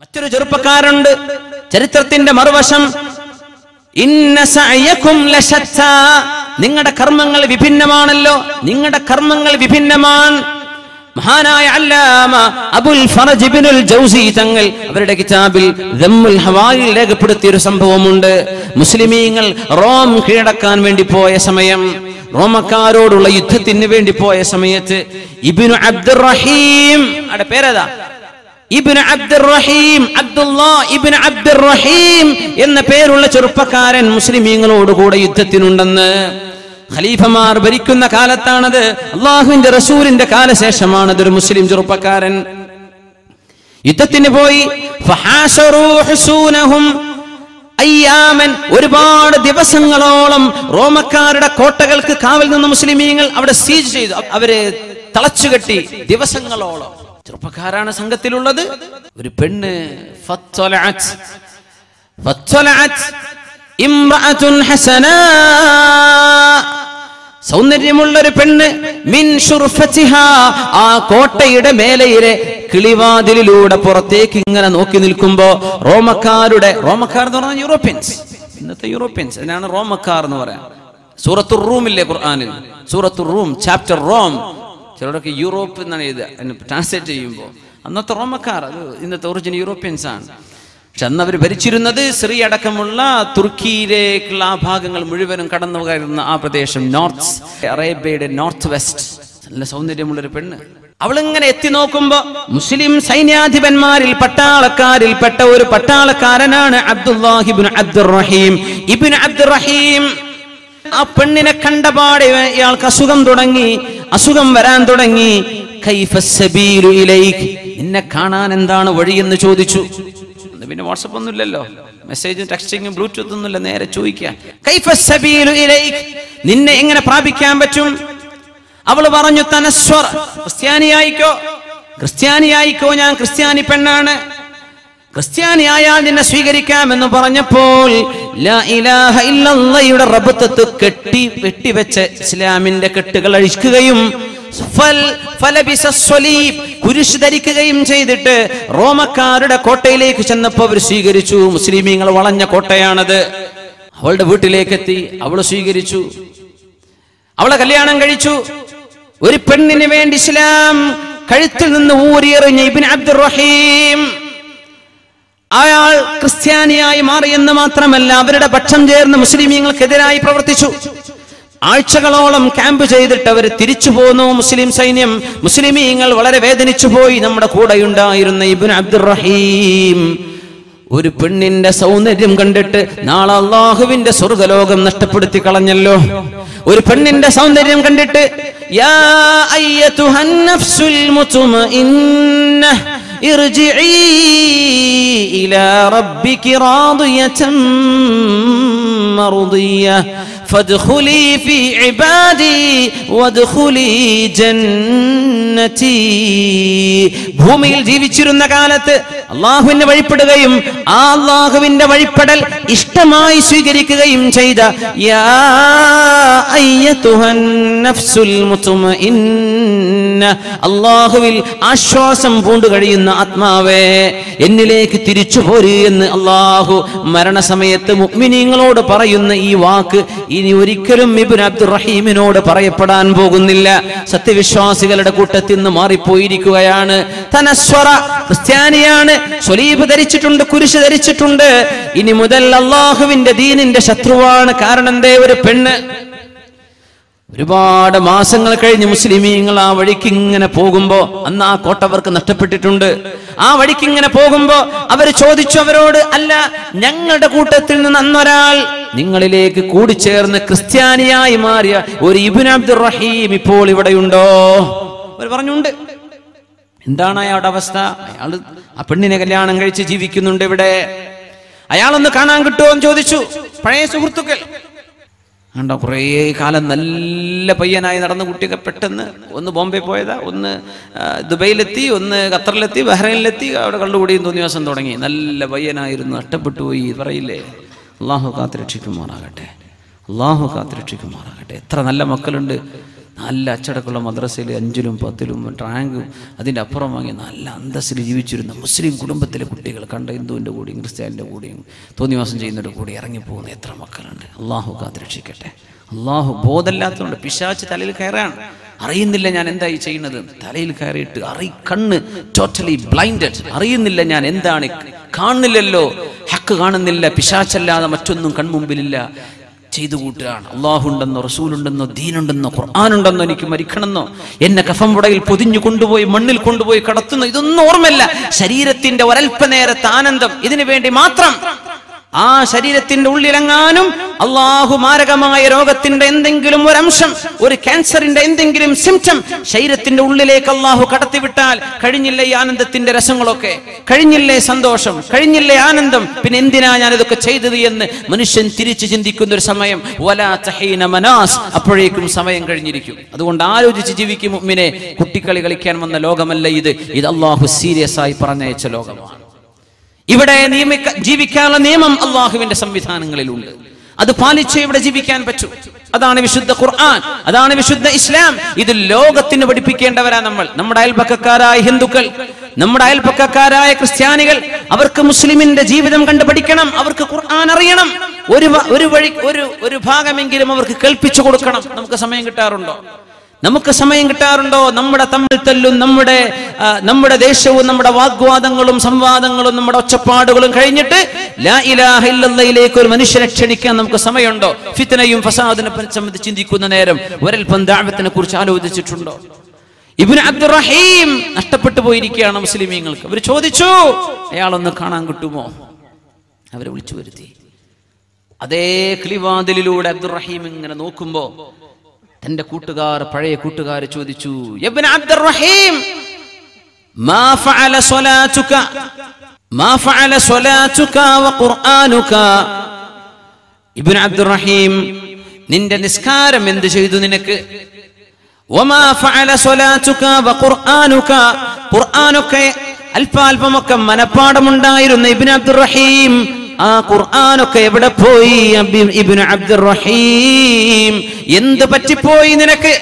മറ്റൊരു ചെറുപ്പക്കാരുണ്ട്, ചരിത്രത്തിന്റെ മറുവശം. ഇന്ന സഅയകും ലശത്താ, നിങ്ങളുടെ കർമ്മങ്ങൾ വിഭിന്നമാണല്ലോ, നിങ്ങളുടെ കർമ്മങ്ങൾ വിഭിന്നമാണ്. മഹാനായ അല്ലാമ അബുൽ ഫറജ് ഇബ്നുൽ ജൗസി തങ്ങൾ അവരുടെ കിതാബിൽ ദമ്മുൽ ഹവായിൽ രേഖപ്പെടുത്തിയ ഒരു സംഭവമുണ്ട്. മുസ്ലിമീങ്ങൾ റോം കീഴടക്കാൻ വേണ്ടി പോയ സമയം, റോമക്കാരോടുള്ള യുദ്ധത്തിന് വേണ്ടി പോയ സമയത്ത് ഇബ്നു അബ്ദുറഹീം, അവിടെ പേരേതാ, ഇബ്നു അബ്ദുറഹീം, അബ്ദുല്ലാഹ് ഇബ്നു അബ്ദുറഹീം എന്ന പേരുള്ള ചെറുപ്പക്കാരൻ മുസ്ലിമീങ്ങളോട് കൂടെ യുദ്ധത്തിനുണ്ടെന്ന്. ഖലീഫമാർ ഭരിക്കുന്ന കാലത്താണത്, അള്ളാഹുവിന്റെ റസൂലിന്റെ കാലശേഷമാണത്. ഒരു മുസ്ലിം ചെറുപ്പക്കാരൻ യുദ്ധത്തിന് പോയി. ഫഹാശറൂ ഹുസൂനഹും അയ്യാമൻ, ഒരുപാട് ദിവസങ്ങളോളം റോമക്കാരുടെ കോട്ടകൾക്ക് കാവൽ നിന്ന മുസ്ലിമീങ്ങൾ അവിടെ സീജ് ചെയ്തു, അവരെ തളച്ചുകെട്ടി ദിവസങ്ങളോളം. ചെറുപ്പക്കാരാണ് സംഘത്തിലുള്ളത്. ഒരു പെണ്ണ് ഇംറഅത്തുൻ ഹസനാ, സൗന്ദര്യമുള്ളൊരു പെണ്ണ്, മിൻ ശുർഫതിഹാ, ആ കോട്ടയുടെ മേലയിലെ കിളിവാതിലിലൂടെ പുറത്തേക്ക് ഇങ്ങനെ നോക്കി നിൽക്കുമ്പോ റോമക്കാർ എന്ന് പറഞ്ഞാൽ യൂറോപ്യൻസ്, ഇന്നത്തെ യൂറോപ്യൻസ്, അതിനാണ് റോമക്കാർ എന്ന് പറയാം. സൂറത്തുർ റൂമില്ലേ ഖുർആനിൽ, സൂറത്തുർ റൂം ചാപ്റ്റർ റോം, ചിലരൊക്കെ യൂറോപ്പ് എന്നാണ് എഴുതുക ട്രാൻസ്ലേറ്റ് ചെയ്യുമ്പോൾ. അന്നത്തെ റോമക്കാർ അത് ഇന്നത്തെ ഒറിജിനൽ യൂറോപ്യൻസ് ആണ്. പക്ഷെ അന്ന് അവർ ഭരിച്ചിരുന്നത് സിറിയ അടക്കമുള്ള തുർക്കിയിലേക്കുള്ള ആ ഭാഗങ്ങൾ മുഴുവനും കടന്നു കയറുന്ന ആ പ്രദേശം, നോർത്ത് അറേബ്യയുടെ നോർത്ത് വെസ്റ്റ്. നല്ല സൗന്ദര്യമുള്ളൊരു പെണ്ണ്. അവളിങ്ങനെ എത്തി നോക്കുമ്പോ മുസ്ലിം സൈന്യാധിപന്മാരിൽ പട്ടാളക്കാരിൽപ്പെട്ട ഒരു പട്ടാളക്കാരനാണ് അബ്ദുല്ലാഹി ഇബ്നു അബ്ദുറഹീം. ഇബ്നു അബ്ദുറഹീം ആ പെണ്ണിനെ കണ്ടപാടെ ഇയാൾക്ക് അസുഖം വരാൻ തുടങ്ങി. കൈഫ സബീലു ഇലൈക്, നിന്നെ കാണാൻ എന്താണ് വഴിയെന്ന് ചോദിച്ചു. പിന്നെ വാട്സപ്പ് ഒന്നും ഇല്ലല്ലോ, മെസ്സേജും ടെക്സ്റ്റിങ്ങും ബ്ലൂടൂത്ത് ഒന്നുമില്ല, നേരെ ചോദിക്കുക. കൈഫ സബീലു ഇലൈക്, നിന്നെ എങ്ങനെ പ്രാപിക്കാൻ പറ്റും? അവള് പറഞ്ഞു, തനസ്വർ, ക്രിസ്ത്യാനിയായിക്കോ, ഞാൻ ക്രിസ്ത്യാനി പെണ്ണാണ്, ക്രിസ്ത്യാനിയായാൽ നിന്നെ സ്വീകരിക്കാമെന്ന് പറഞ്ഞപ്പോൾ ലാ ഇലാഹ ഇല്ലല്ലാഹയുടെ റബ്ബത്ത് വെട്ടിവെച്ച ഇസ്ലാമിന്റെ കെട്ടുകൾ അഴിക്കുകയും കുരിശ് ധരിക്കുകയും ചെയ്തിട്ട് റോമക്കാരുടെ കോട്ടയിലേക്ക് ചെന്നപ്പോ അവർ സ്വീകരിച്ചു. മുസ്ലിമീങ്ങൾ വളഞ്ഞ കോട്ടയാണത്. അവളുടെ വീട്ടിലേക്ക് എത്തി, അവള് സ്വീകരിച്ചു, അവളെ കല്യാണം കഴിച്ചു. ഒരു പെണ്ണിന് വേണ്ടി ഇസ്ലാം കഴുത്തിൽ നിന്ന് ഊരിയെറിഞ്ഞ ഇബ്നു അബ്ദുറഹീം അയാൾ ക്രിസ്ത്യാനിയായി മാറിയെന്ന് മാത്രമല്ല, അവരുടെ പക്ഷം ചേർന്ന് മുസ്ലിമീങ്ങൾക്കെതിരായി പ്രവർത്തിച്ചു. ആഴ്ചകളോളം ക്യാമ്പ് ചെയ്തിട്ട് അവർ തിരിച്ചു പോന്നു മുസ്ലിം സൈന്യം. മുസ്ലിമീങ്ങൾ വളരെ വേദനിച്ചു പോയി. നമ്മുടെ കൂടെയുണ്ടായിരുന്ന ഇബ്നു അബ്ദുറഹീം ഒരു പെണ്ണിന്റെ സൗന്ദര്യം കണ്ടിട്ട് നാളെ അല്ലാഹുവിന്റെ സ്വർഗ്ഗലോകം നഷ്ടപ്പെടുത്തി കളഞ്ഞല്ലോ. ഒരു പെണ്ണിന്റെ സൗന്ദര്യം കണ്ടിട്ട് യാ അയ്യതുഹൻ നഫ്സുൽ മുത്മഇന്ന ഇർജിഇ ഇലാ റബ്ബികി റാദിയതൻ മർദിയ ഫദ്ഖുലി ഫീ ഇബാദി വദ്ഖുലി ജന്നതി. ഭൂമിയിൽ ജീവിച്ചിരുന്ന കാലത്ത് അല്ലാഹുവിനെ വഴിപ്പെടുകയും ആ അല്ലാഹുവിന്റെ വഴിപ്പെടൽ ഇഷ്ടമായി സ്വീകരിക്കുകയും ചെയ്ത യാ അയ്യതുഹൻ നഫ്സുൽ മുത്മഇന്ന, അല്ലാഹുവിൽ ആശ്വാസം പൂണ്ടു കഴിയുന്ന ആത്മാവേ, എന്നിലേക്ക് തിരിച്ചു പോര് എന്ന് അല്ലാഹു മരണസമയത്ത് മുഅ്മിനീങ്ങളോട് പറയുന്ന ഈ വാക്ക് ഇനി ഒരിക്കലും ഇബ്നു അബ്ദുറഹീമിനോട് പറയപ്പെടാൻ പോകുന്നില്ല. സത്യവിശ്വാസികളുടെ കൂട്ടത്തിൽ നിന്ന് മാറിപ്പോയിരിക്കുകയാണ്. തനസ്വറ, ക്രിസ്ത്യാനിയാണ്, സ്വലീബ് ധരിച്ചിട്ടുണ്ട്, കുരിശ് ധരിച്ചിട്ടുണ്ട്. ഇനി മുതൽ അല്ലാഹുവിന്റെ ദീനിന്റെ ശത്രുവാണ്. കാരണം എന്തേ? ഒരു പെണ്ണ്. ഒരുപാട് മാസങ്ങൾ കഴിഞ്ഞ് മുസ്ലിമീങ്ങൾ ആ വഴിക്ക് ഇങ്ങനെ പോകുമ്പോ, അന്ന് ആ കോട്ട അവർക്ക് നഷ്ടപ്പെട്ടിട്ടുണ്ട്. ആ വഴിക്ക് ഇങ്ങനെ പോകുമ്പോ അവർ ചോദിച്ചു അവരോട്, അല്ല, ഞങ്ങളുടെ കൂട്ടത്തിൽ നിന്ന് അന്നൊരാൾ നിങ്ങളിലേക്ക് കൂടിച്ചേർന്ന് ക്രിസ്ത്യാനിയായി മാറിയ ഒരു ഇബ്നു അബ്ദുറഹീം ഇപ്പോൾ ഇവിടെയുണ്ടോ? അവർ പറഞ്ഞുണ്ട്. എന്താണ് അയാളുടെ അവസ്ഥ? അയാൾ ആ പെണ്ണിനെ കല്യാണം കഴിച്ച് ജീവിക്കുന്നുണ്ട് ഇവിടെ. അയാളൊന്ന് കാണാൻ കിട്ടുമോ എന്ന് ചോദിച്ചു. പഴയ സുഹൃത്തുക്കൾ കണ്ടോ, കുറേ കാലം നല്ല പയ്യനായി നടന്ന കുട്ടിയൊക്കെ പെട്ടെന്ന് ഒന്ന് ബോംബെ പോയതാ, ഒന്ന് ദുബൈയിലെത്തി, ഒന്ന് ഖത്തറിലെത്തി, ബഹ്റൈനിലെത്തി, അവിടെ കണ്ടുകൂടിയും തോന്നിവാസം തുടങ്ങി. നല്ല പയ്യനായിരുന്നു, നഷ്ടപ്പെട്ടു പോയി പറയില്ലേ. അള്ളാഹു കാത്തുരക്ഷിക്കുമാറാകട്ടെ, അള്ളാഹു കാത്തുരക്ഷിക്കുമാറാകട്ടെ. എത്ര നല്ല മക്കളുണ്ട് നല്ല അച്ചടക്കമുള്ള മദ്രസയിൽ 5ലും 10ലും റാങ്കും അതിൻ്റെ അപ്പുറം വാങ്ങി നല്ല അന്തസ്സിൽ ജീവിച്ചിരുന്ന മുസ്ലിം കുടുംബത്തിലെ കുട്ടികൾ കണ്ട ഹിന്ദുവിൻ്റെ കൂടെയും ക്രിസ്ത്യാനിൻ്റെ കൂടെയും തോന്നിവാസം ചെയ്യുന്നവരുടെ കൂടി ഇറങ്ങിപ്പോകുന്ന എത്ര മക്കളുണ്ട്. അള്ളാഹു കാത്തുരക്ഷിക്കട്ടെ. അള്ളാഹു ബോധമില്ലാത്തതുകൊണ്ട് പിശാച് തലയിൽ കയറാണ്. അറിയുന്നില്ല ഞാൻ എന്തായി ചെയ്യുന്നത്. തലയിൽ കയറിയിട്ട് കണ്ണ് ടോട്ടലി ബ്ലൈൻഡഡ്. അറിയുന്നില്ല ഞാൻ എന്താണ്, കാണുന്നില്ലല്ലോ, ഹക്ക് കാണുന്നില്ല, പിശാചല്ലാതെ മറ്റൊന്നും കൺമുമ്പിലില്ല. ചെയ്തു കൂട്ടുകയാണ്. അള്ളാഹുണ്ടെന്നോ റസൂലുണ്ടെന്നോ ദീനുണ്ടെന്നോ ഖുർആനുണ്ടെന്നോ എനിക്ക് മരിക്കണമെന്നോ എന്നെ കഫംപുടയിൽ പൊതിഞ്ഞു കൊണ്ടുപോയി മണ്ണിൽ കൊണ്ടുപോയി കടത്തുന്നു, ഇതൊന്നും ഓർമ്മയില്ല. ശരീരത്തിന്റെ ഒരൽപ്പനേരത്തെ ആനന്ദം ഇതിനു വേണ്ടി മാത്രം. ആ ശരീരത്തിന്റെ ഉള്ളിലെങ്ങാനും അള്ളാഹു മാരകമായ രോഗത്തിന്റെ എന്തെങ്കിലും ഒരംശം, ഒരു ക്യാൻസറിന്റെ എന്തെങ്കിലും സിംറ്റം ശരീരത്തിന്റെ ഉള്ളിലേക്ക് അള്ളാഹു കടത്തിവിട്ടാൽ കഴിഞ്ഞില്ലേ ഈ ആനന്ദത്തിന്റെ രസങ്ങളൊക്കെ, കഴിഞ്ഞില്ലേ സന്തോഷം, കഴിഞ്ഞില്ലേ ആനന്ദം, പിന്നെ എന്തിനാ ഞാൻ ഇതൊക്കെ ചെയ്തത് എന്ന് മനുഷ്യൻ തിരിച്ചു ചിന്തിക്കുന്ന ഒരു സമയം. വലാ തഹീന മനാസ്, അപ്പോഴേക്കും സമയം കഴിഞ്ഞിരിക്കും. അതുകൊണ്ട് ആലോചിച്ച് ജീവിക്കും മുഅ്മിനെ. കുട്ടിക്കളി കളിക്കാൻ വന്ന ലോകമല്ല ഇത്. ഇത് അള്ളാഹു സീരിയസ് ആയി പറഞ്ഞയച്ച ലോകമാണ്. ഇവിടെ ജീവിക്കാനുള്ള നിയമം അള്ളാഹുവിന്റെ സംവിധാനങ്ങളിലുണ്ട്. അത് പാലിച്ചേ ഇവിടെ ജീവിക്കാൻ പറ്റൂ. അതാണ് വിശുദ്ധ ഖുർആൻ, അതാണ് വിശുദ്ധ ഇസ്ലാം. ഇത് ലോകത്തിന് പഠിപ്പിക്കേണ്ടവരാ നമ്മൾ. നമ്മുടെ അയൽപക്കക്കാരായ ഹിന്ദുക്കൾ, നമ്മുടെ അയൽപക്കക്കാരായ ക്രിസ്ത്യാനികൾ, അവർക്ക് മുസ്ലിമിന്റെ ജീവിതം കണ്ടു പഠിക്കണം. അവർക്ക് ഖുർആൻ അറിയണം. ഒരു ഭാഗമെങ്കിലും അവർക്ക് കേൾപ്പിച്ചു കൊടുക്കണം. നമുക്ക് സമയം കിട്ടാറുണ്ടോ? നമ്മുടെ തമ്മിൽ തല്ലും, നമ്മുടെ ദേശവും, നമ്മുടെ വാഗ്വാദങ്ങളും സംവാദങ്ങളും നമ്മുടെ ഒച്ചപ്പാടുകളും കഴിഞ്ഞിട്ട് ലാ ഇലാഹ ഇല്ലല്ലാഹിലേക്ക് ഒരു മനുഷ്യനെ ക്ഷണിക്കാൻ നമുക്ക് സമയമുണ്ടോ? ഫിത്നയും ഫസാദിനെ സംബന്ധിച്ച് ചിന്തിക്കുന്ന നേരം ഒരൽപ്പം ദഅവത്തിനെ കുറിച്ച് ആലോചിച്ചിട്ടുണ്ടോ? ഇബ്നു അബ്ദുറഹീം നഷ്ടപ്പെട്ടു പോയിരിക്കുകയാണ് മുസ്ലിമീങ്ങൾക്ക്. അവർ ചോദിച്ചു, അയാളൊന്ന് കാണാൻ കിട്ടുമോ? അവരെ വിളിച്ചു വരുത്തി. അതേ കിളിവാതിലിലൂടെ അബ്ദുറഹീം ഇങ്ങനെ നോക്കുമ്പോ തന്റെ പഴയ കൂട്ടുകാർ ചോദിച്ചു, ഇബ്നു അബ്ദുറഹീം മാ ഫഅല സ്വലാതുക വ ഖുർആനുക. ഇബ്നു അബ്ദുറഹീം, നിന്റെ നിസ്കാരം എന്ത് ചെയ്തു നിനക്ക്? വമാ ഫഅല സ്വലാതുക വ ഖുർആനുക. ഖുർആനൊക്കെ അല്പാൽപമൊക്കെ മനപ്പാടമുണ്ടായിരുന്ന ഇബ്നു അബ്ദുറഹീം, ആ ഖുർആനൊക്കെ എവിടെ പോയി? ഇബ്നു അബ്ദുറഹീം, എന്ത് പറ്റിപ്പോയി നിനക്ക്?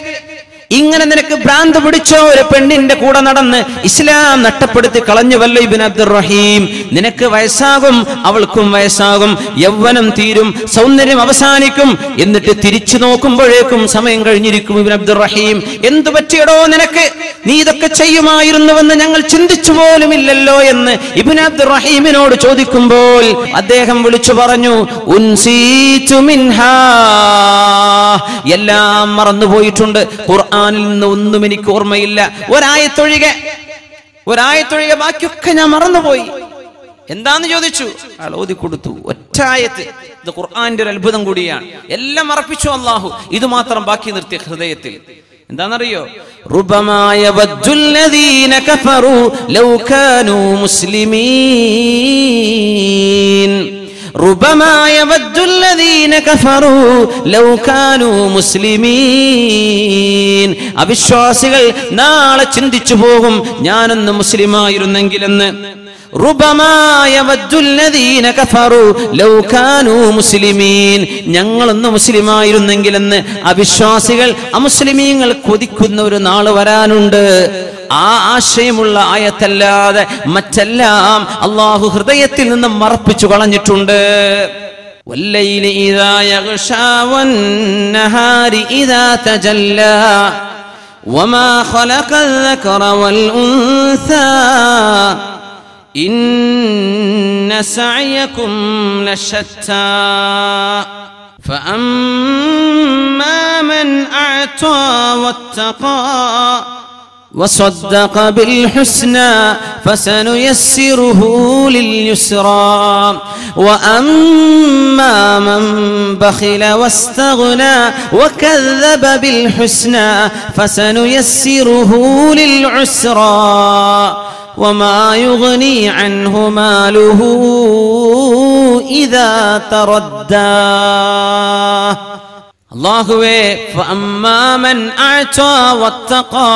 ഇങ്ങനെ നിനക്ക് ഭ്രാന്ത് പിടിച്ചോ? ഒരു പെണ്ണിന്റെ കൂടെ നടന്ന് ഇസ്ലാം നഷ്ടപ്പെടുത്തി കളഞ്ഞുവല്ലോ ഇബ്നു അബ്ദുറഹീം. നിനക്ക് വയസ്സാകും, അവൾക്കും വയസ്സാകും, യൗവനം തീരും, സൗന്ദര്യം അവസാനിക്കും. എന്നിട്ട് തിരിച്ചു നോക്കുമ്പോഴേക്കും സമയം കഴിഞ്ഞിരിക്കും. ഇബ്നു അബ്ദുറഹീം, എന്ത് പറ്റിയടോ നിനക്ക്? നീ ഇതൊക്കെ ചെയ്യുമായിരുന്നുവെന്ന് ഞങ്ങൾ ചിന്തിച്ചു പോലുമില്ലല്ലോ എന്ന് ഇബ്നു അബ്ദുറഹീമിനോട് ചോദിക്കുമ്പോൾ അദ്ദേഹം വിളിച്ചു പറഞ്ഞു, ഉൻസീതു മിൻഹാ, എല്ലാം മറന്നുപോയിട്ടുണ്ട്. ഖുർആനിൽ നിന്ന് ഒന്നും എനിക്ക് ഓർമ്മയില്ല. ഒരായത്തൊഴികെ ബാക്കിയൊക്കെ ഞാൻ മറന്നുപോയി. എന്താന്ന് ചോദിച്ചു. അയാൾ ഓതി കൊടുത്തു ഒറ്റായത്ത്. ഇത് ഖുർആന്റെ ഒരു അത്ഭുതം കൂടിയാണ്. എല്ലാം മറപ്പിച്ചു അല്ലാഹു, ഇത് മാത്രം ബാക്കി നിർത്തിയ ഹൃദയത്തിൽ. എന്താണെന്നറിയോ? റുബമാ യവദ്ദുല്ലദീന കഫറു ലൗ കാനൂ മുസ്ലിമീൻ. റുബമാ യവദ്ദുല്ലദീന കഫറു ലൗ കാനൂ മുസ്ലിമീൻ. അവിശ്വാസികൾ നാളെ ചിന്തിച്ചു പോകും, ഞാനൊന്ന് മുസ്ലിമായിരുന്നെങ്കിലെന്ന്. റുബമാ യവദ്ദുല്ലദീന കഫറു ലൗ കാനൂ മുസ്ലിമീൻ. ഞങ്ങളൊന്ന് മുസ്ലിമായിരുന്നെങ്കിലെന്ന് അവിശ്വാസികൾ, അമുസ്ലിമീങ്ങൾ കൊതിക്കുന്ന ഒരു നാള് വരാനുണ്ട്. ആ ആശയമുള്ള ആയത്തല്ലാതെ മറ്റെല്ലാം അള്ളാഹു ഹൃദയത്തിൽ നിന്ന് മറപ്പിച്ചു കളഞ്ഞിട്ടുണ്ട്. വല്ലൈലി ഇദാ യഗ്ശാ വന്നഹാരി ഇദാ തജല്ലാ വമാ ഖലഖൽ ദകറ വൽ ഉൻസാ ഇന്ന സഅയകും ലശത്താ ഫഅമ്മാ മൻ അഅതാ വത്തഖാ وصدق بالحسنى فسنيسره لليسرى وأما من بخل واستغنى وكذب بالحسنى فسنيسره للعسرى وما يغني عنه ماله إذا تردى. അല്ലാഹുവേ ഫഅമ്മാ മൻ അഅതാ വത്തഖാ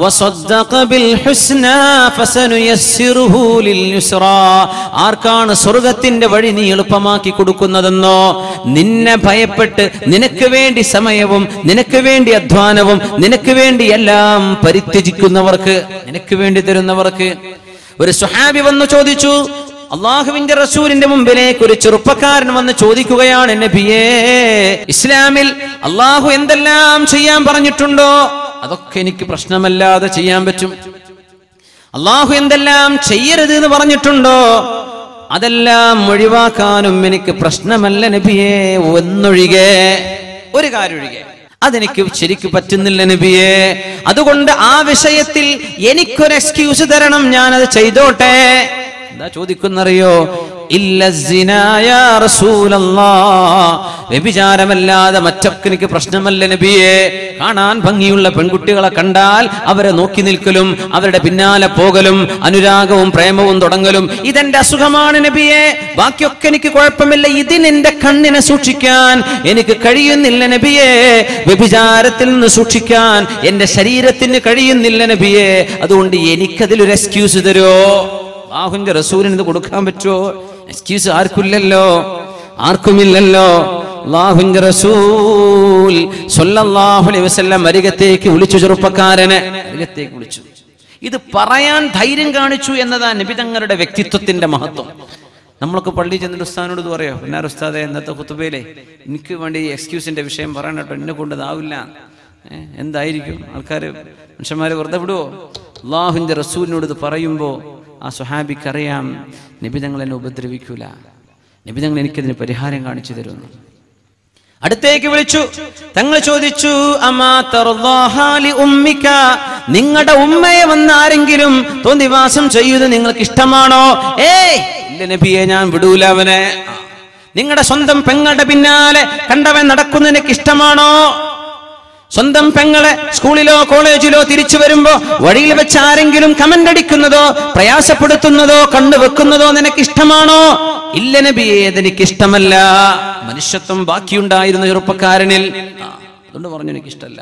വസദ്ദഖ ബിൽ ഹുസ്നാ ഫസനുയസ്സിറുഹു ലിൽ യുസ്റാ. ആർക്കാണ് സ്വർഗ്ഗത്തിന്റെ വഴി നീ എളുപ്പമാക്കി കൊടുക്കുന്നതെന്നോ, നിന്നെ ഭയപ്പെട്ട് നിനക്ക് വേണ്ടി സമയവും നിനക്ക് വേണ്ടി അധ്വാനവും നിനക്ക് വേണ്ടി എല്ലാം പരിത്യജിക്കുന്നവർക്ക്, നിനക്ക് വേണ്ടി തരുന്നവർക്ക്. ഒരു സ്വഹാബി വന്നു ചോദിച്ചു, അള്ളാഹുവിന്റെ റസൂലിന്റെ മുമ്പിലേക്ക് ഒരു ചെറുപ്പക്കാരൻ വന്ന് ചോദിക്കുകയാണ്, നബിയേ, ഇസ്ലാമിൽ അള്ളാഹു എന്തെല്ലാം ചെയ്യാൻ പറഞ്ഞിട്ടുണ്ടോ അതൊക്കെ എനിക്ക് പ്രശ്നമല്ലാതെ ചെയ്യാൻ പറ്റും. അള്ളാഹു എന്തെല്ലാം ചെയ്യരുത് എന്ന് പറഞ്ഞിട്ടുണ്ടോ അതെല്ലാം ഒഴിവാക്കാനും എനിക്ക് പ്രശ്നമല്ല നബിയേ. ഒന്നൊഴികെ, ഒരു കാര്യം ഒഴികെ അതെനിക്ക് ശരിക്കും പറ്റുന്നില്ല നബിയേ. അതുകൊണ്ട് ആ വിഷയത്തിൽ എനിക്കൊരു എക്സ്ക്യൂസ് തരണം, ഞാനത് ചെയ്തോട്ടെ. എന്താ ചോദിക്കുന്നറിയോ? ഇല്ല സിനാ യാ റസൂലല്ലാഹ്, വ്യഭിചാരമല്ലാതെ മറ്റൊക്കെ എനിക്ക് പ്രശ്നമല്ല നബിയേ. കാണാൻ ഭംഗിയുള്ള പെൺകുട്ടികളെ കണ്ടാൽ അവരെ നോക്കി നിൽക്കലും അവരുടെ പിന്നാലെ പോകലും അനുരാഗവും പ്രേമവും തുടങ്ങലും ഇതെന്റെ അസുഖമാണ് നബിയേ. ബാക്കിയൊക്കെ എനിക്ക് കുഴപ്പമില്ല, ഇതിനെന്റെ കണ്ണിനെ സൂക്ഷിക്കാൻ എനിക്ക് കഴിയുന്നില്ല നബിയേ. വ്യഭിചാരത്തിൽ നിന്ന് സൂക്ഷിക്കാൻ എന്റെ ശരീരത്തിന് കഴിയുന്നില്ല നബിയേ. അതുകൊണ്ട് എനിക്കതിലൊരു എക്സ്ക്യൂസ് തരുമോ? അല്ലാഹുവിന്റെ റസൂലിന് ഇത് കൊടുക്കാൻ പറ്റുമോ? എക്സ്ക്യൂസ് ആർക്കില്ലല്ലോ, ആർക്കുമില്ലല്ലോ. അല്ലാഹുവിന്റെ റസൂൽ സ്വല്ലല്ലാഹു അലൈഹി വസല്ലം അരികത്തേക്ക് വിളിച്ചു, ചെറുപ്പക്കാരനെ അരികത്തേക്ക് വിളിച്ചു. ഇത് പറയാൻ ധൈര്യം കാണിച്ചു എന്നതാണ് നബി തങ്ങളുടെ വ്യക്തിത്വത്തിന്റെ മഹത്വം. നമ്മളൊക്കെ പള്ളി ചെന്നിട്ട് ഉസ്താദിനോട് ഇത് പറയോ, പിന്നെ ഉസ്താദെ ഇന്നത്തെ ഖുതുബയിലെ എനിക്ക് വേണ്ടി എക്സ്ക്യൂസിന്റെ വിഷയം പറയണം കേട്ടോ, എന്നെ കൊണ്ടതാവില്ല. എന്തായിരിക്കും ആൾക്കാർ, മനുഷ്യന്മാരെ വെറുതെ വിടുവോ? അല്ലാഹുവിന്റെ റസൂലിനോട് ഇത് പറയുമ്പോൾ ആ സ്വഹാബിക്കറിയാം നബി തങ്ങൾ എന്നെ ഉപദ്രവിക്കൂല, നബി തങ്ങൾ എനിക്കതിന് പരിഹാരം കാണിച്ചു തരുന്നു. അടുത്തേക്ക് വിളിച്ചു. തങ്ങൾ ചോദിച്ചു, അമാ തർദാഹാ ലി ഉമ്മിക, നിങ്ങളുടെ ഉമ്മയെ വന്ന് ആരെങ്കിലും തോന്നിവാസം ചെയ്യുന്നത് നിങ്ങൾക്ക് ഇഷ്ടമാണോ? ഏയ് ഇല്ല നബിയെ, ഞാൻ വിടൂല അവനെ. നിങ്ങളുടെ സ്വന്തം പെങ്ങളുടെ പിന്നാലെ കണ്ടവൻ നടക്കുന്നത് എനിക്ക് ഇഷ്ടമാണോ? സ്വന്തം പെങ്ങളെ സ്കൂളിലോ കോളേജിലോ തിരിച്ചു വരുമ്പോ വഴിയിൽ വെച്ച് ആരെങ്കിലും കമന്റ് അടിക്കുന്നതോ പ്രയാസപ്പെടുത്തുന്നതോ കണ്ടുവെക്കുന്നതോ നിനക്ക് ഇഷ്ടമാണോ? ഇല്ല നബിയേ, അതെനിക്ക് ഇഷ്ടമല്ല. മനുഷ്യത്വം ബാക്കിയുണ്ടായിരുന്ന ചെറുപ്പക്കാരനിൽ, അതുകൊണ്ട് പറഞ്ഞു എനിക്കിഷ്ടമല്ല.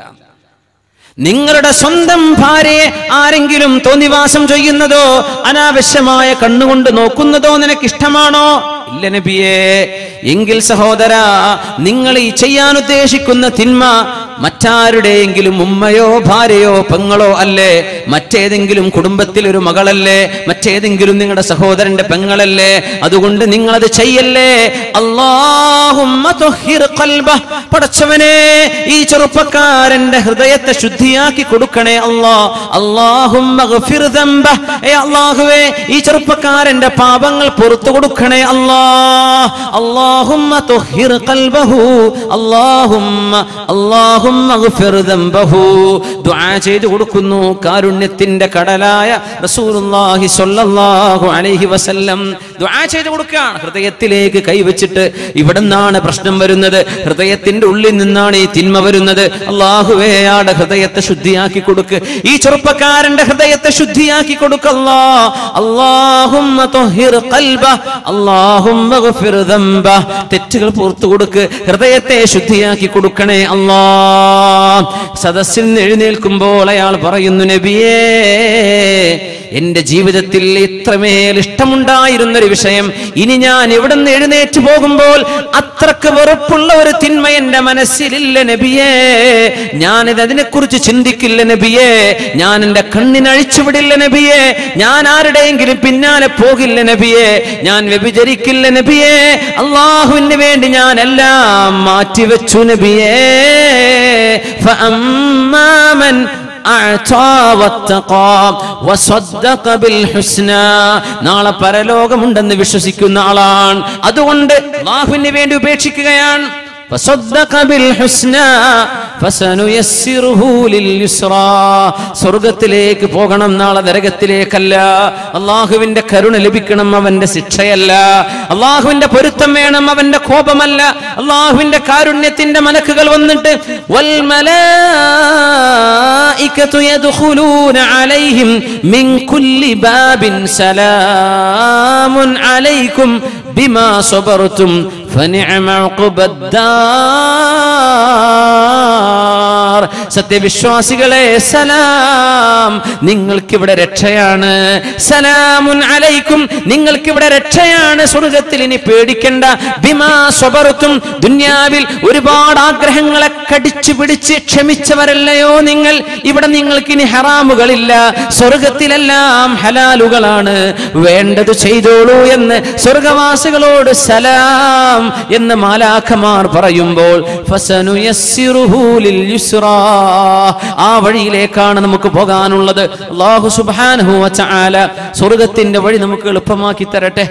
നിങ്ങളുടെ സ്വന്തം ഭാര്യയെ ആരെങ്കിലും തോന്നിവാസം ചെയ്യുന്നതോ അനാവശ്യമായ കണ്ണുകൊണ്ട് നോക്കുന്നതോ നിനക്ക് ഇഷ്ടമാണോ? ഇല്ല നബിയേ. എങ്കിൽ സഹോദരാ, നിങ്ങൾ ഈ ചെയ്യാൻ ഉദ്ദേശിക്കുന്ന തിന്മ മറ്റാരുടെയെങ്കിലും ഉമ്മയോ ഭാര്യയോ പെങ്ങളോ അല്ലേ, മറ്റേതെങ്കിലും കുടുംബത്തിൽ ഒരു മകളല്ലേ, മറ്റേതെങ്കിലും നിങ്ങളുടെ സഹോദരന്റെ പെങ്ങളല്ലേ. അതുകൊണ്ട് നിങ്ങളത് ചെയ്യല്ലേ. അല്ലാഹുമ്മ തുഹിർ ഖൽബഹ്, പടച്ചവനെ ഈ ചെറുപ്പക്കാരന്റെ ഹൃദയത്തെ ശുദ്ധിയാക്കി കൊടുക്കണേ അല്ലാ. അല്ലാഹുമ്മ ഗഫിർ ദംബഹ്, അല്ലാഹുവേ ഈ ചെറുപ്പക്കാരന്റെ പാപങ്ങൾ പുറത്തു കൊടുക്കണേ അല്ലാ. അല്ലാഹുമ്മ തുഹിർ ഖൽബഹു, അല്ലാഹുമ്മ ഗഫിർ ദംബഹു. ദുആ ചെയ്തു കൊടുക്കുന്നു കാരുണ്യത്തിന്റെ കടലായ റസൂലുള്ളാഹി സ്വല്ലല്ലാഹു അലൈഹി വസല്ലം. ദുആ ചെയ്തു കൊടുക്കുകയാണ്. ഹൃദയത്തിലേക്ക് കൈവച്ചിട്ട്, ഇവിടെ നിന്നാണ് പ്രശ്നം വരുന്നത്, ഹൃദയത്തിന്റെ ഉള്ളിൽ നിന്നാണ് ഈ തിന്മ വരുന്നത്. അല്ലാഹുവേ ആടെ ഹൃദയത്തെ ശുദ്ധിയാക്കി കൊടുക്ക്, ഈ ചെറുപ്പക്കാരന്റെ ഹൃദയത്തെ ശുദ്ധിയാക്കി കൊടുക്കല്ലാ. അല്ലാഹുമ്മ തുഹിർ ഖൽബഹ്, അല്ലാഹുമ്മ ഗഫിർ ദംബഹ്. തെറ്റുകൾ പുറത്തു കൊടുക്ക്, ഹൃദയത്തെ ശുദ്ധിയാക്കി കൊടുക്കണേ അല്ലാ. സദസ്സിൽ നിന്ന് എഴുന്നേൽക്കുമ്പോൾ അയാൾ പറയുന്നു, നബിയേ, എന്റെ ജീവിതത്തിൽ ഇത്രമേൽ ഇഷ്ടമുണ്ടായിരുന്നൊരു വിഷയം ഇനി ഞാൻ എവിടെ നിന്ന് എഴുന്നേറ്റ് പോകുമ്പോൾ അത്രക്ക് വെറുപ്പുള്ള ഒരു തിന്മ എന്റെ മനസ്സിലില്ല നബിയേ. ഞാനിത് അതിനെക്കുറിച്ച് ചിന്തിക്കില്ല നബിയേ. ഞാൻ എന്റെ കണ്ണിനഴിച്ചുവിടില്ല നബിയേ. ഞാൻ ആരുടെയെങ്കിലും പിന്നാലെ പോകില്ല നബിയേ. ഞാൻ വ്യഭിചരിക്കില്ല നബിയേ. അല്ലാഹുവിന് വേണ്ടി ഞാൻ എല്ലാം മാറ്റിവെച്ചു നബിയേ. فأما من أعطى واتقى وصدق بالحسنى, നാളെ പരലോകമുണ്ടെന്ന് വിശ്വസിക്കുന്ന ആളാണ്. അതുകൊണ്ട് അല്ലാഹുവിന് വേണ്ടി ഉപേക്ഷിക്കുകയാണ്. فصدق بالحسنى فسنيسره لليسرى, സ്വർഗ്ഗത്തിലേക്ക് പോകണം, നാളെ നരകത്തിലേക്കല്ല. അല്ലാഹുവിന്റെ കരുണ ലഭിക്കണം, അവന്റെ ശിക്ഷയല്ല. അല്ലാഹുവിന്റെ പൊരുത്തം വേണം, അവന്റെ കോപമല്ല. അല്ലാഹുവിന്റെ കാരുണ്യത്തിന്റെ മലക്കുകൾ വന്നിട്ട് വൽ മലായികതു യദ്ഖുലൂന അലൈഹിം മിൻ കുല്ലി ബാബിൻ സലാമുൻ അലൈക്കും ബിമാ സബർതും ഫനിഅമ ഉഖുബദ്ദാർ. സത്യവിശ്വാസികളെ സലാം, നിങ്ങൾക്കിവിടെ രക്ഷയാണ്. സലാമുൻ അലൈക്കും, നിങ്ങൾക്കിവിടെ രക്ഷയാണ്, സ്വർഗത്തിൽ ഇനി പേടിക്കണ്ട. ബിമാ സ്വബർതും, ദുനിയാവിൽ ഒരുപാട് ആഗ്രഹങ്ങളെ കടിച്ചു പിടിച്ച് ക്ഷമിച്ചവരല്ലയോ നിങ്ങൾ? ഇവിടെ നിങ്ങൾക്ക് ഇനി ഹറാമുകളില്ല, സ്വർഗത്തിലെല്ലാം ഹലാലുകളാണ്. വേണ്ടത് ചെയ്തോളൂ എന്ന് സ്വർഗവാസികളോട് സലാം എന്ന് മാലാഖമാർ പറയുമ്പോൾ ഫസനുയസ്സിറുഹു ലിൽ യുസ്റാ, ആ വഴിയിലേക്കാണ് നമുക്ക് പോകാനുള്ളത്. അല്ലാഹു സുബ്ഹാനഹു വ തആല സ്വർഗത്തിന്റെ വഴി നമുക്ക് എളുപ്പമാക്കി തരട്ടെ.